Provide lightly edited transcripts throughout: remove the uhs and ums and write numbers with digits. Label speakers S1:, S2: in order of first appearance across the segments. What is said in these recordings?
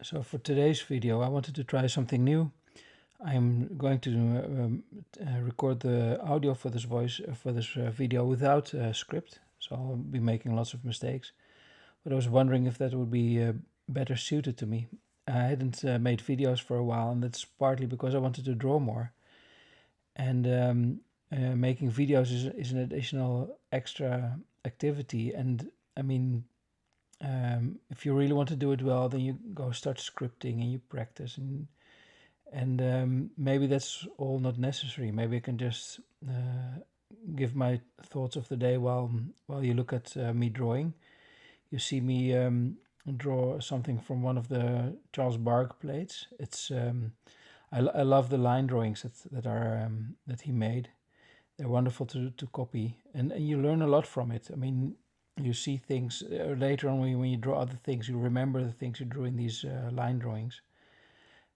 S1: So for today's video, I wanted to try something new. I'm going to record the audio for this video without a script, so I'll be making lots of mistakes. But I was wondering if that would be better suited to me. I hadn't made videos for a while, and that's partly because I wanted to draw more. And making videos is an additional extra activity. And I mean, if you really want to do it well, then you go start scripting and you practice, and maybe that's all not necessary. Maybe I can just give my thoughts of the day while you look at me drawing. You see me draw something from one of the Charles Bark plates. It's I love the line drawings that he made. They're wonderful to copy, and you learn a lot from it. I mean, you see things later on when you draw other things, you remember the things you drew in these line drawings.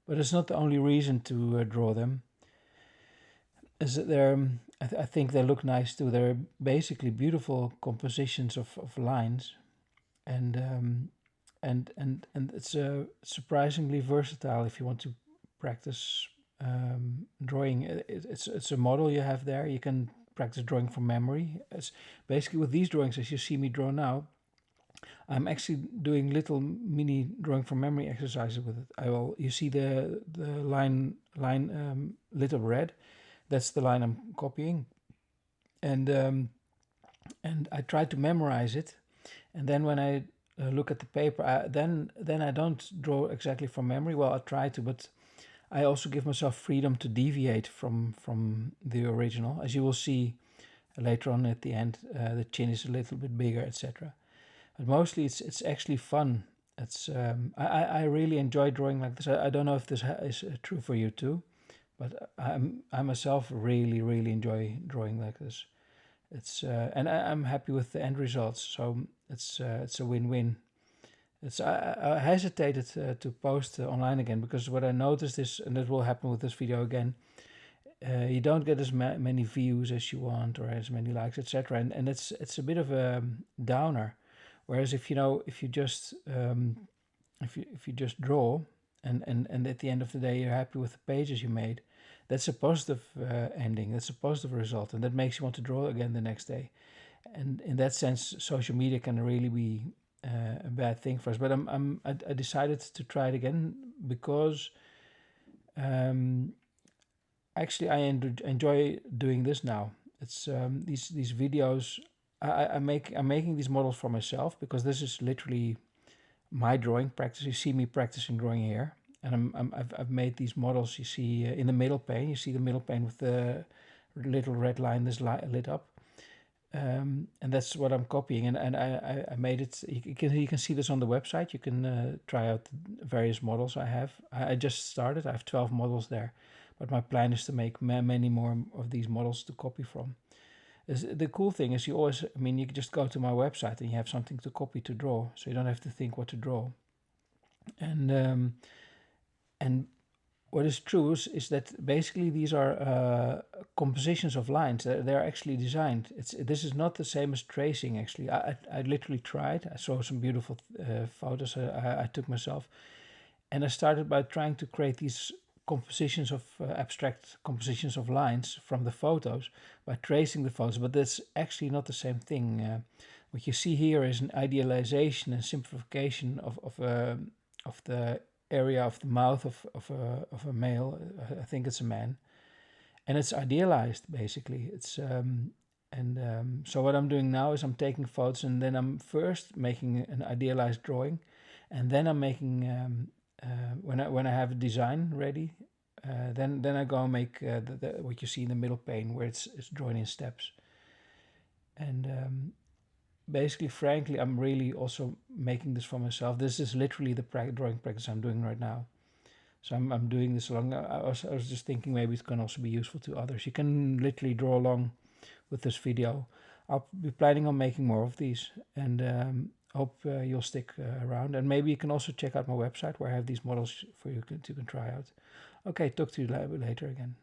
S1: But it's not the only reason to draw them. Is that I think they look nice too. They're basically beautiful compositions of lines, and it's surprisingly versatile if you want to practice drawing. It's a model you have there. You can practice drawing from memory. It's basically with these drawings, as you see me draw now, I'm actually doing little mini drawing from memory exercises with it. You see the line lit up red. That's the line I'm copying, and I try to memorize it. And then when I look at the paper, then I don't draw exactly from memory. Well, I try to, but I also give myself freedom to deviate from the original. As you will see later on at the end, the chin is a little bit bigger, etc. But mostly it's actually fun. It's I really enjoy drawing like this. I don't know if this is true for you too, but I myself really enjoy drawing like this. It's and I'm happy with the end results. So it's a win-win. I hesitated to post online again because what I noticed is, and that will happen with this video again, you don't get as many views as you want or as many likes, etc. And it's a bit of a downer. Whereas if you just if you just draw and at the end of the day you're happy with the pages you made, that's a positive ending. That's a positive result, and that makes you want to draw again the next day. And in that sense, social media can really be a bad thing for us. But I decided to try it again because actually I enjoy doing this now. It's these videos. I'm making these models for myself because this is literally my drawing practice. You see me practicing drawing here, and I've made these models. You see in the middle pane. You see the middle pane with the little red line that's lit up, and that's what I'm copying. And I made it. You can see this on the website. You can try out the various models I have. I just started. I have 12 models there, but my plan is to make many more of these models to copy from. The cool thing is you just go to my website and you have something to copy to draw, so you don't have to think what to draw. And what is true is that basically these are compositions of lines. They're actually designed. This is not the same as tracing. Actually, I literally tried. I saw some beautiful photos I took myself, and I started by trying to create these compositions of abstract compositions of lines from the photos by tracing the photos, but that's actually not the same thing. What you see here is an idealization and simplification of the area of the mouth of a male. I think it's a man, and it's idealized basically. So what I'm doing now is I'm taking photos, and then I'm first making an idealized drawing, and then I'm making when I have a design ready, then I go and make what you see in the middle pane where it's drawn in steps. And basically, frankly, I'm really also making this for myself. This is literally the drawing practice I'm doing right now. So I'm doing this along. I was just thinking maybe it can also be useful to others. You can literally draw along with this video. I'll be planning on making more of these, and hope you'll stick around. And maybe you can also check out my website where I have these models for you to try out. Okay, talk to you later again.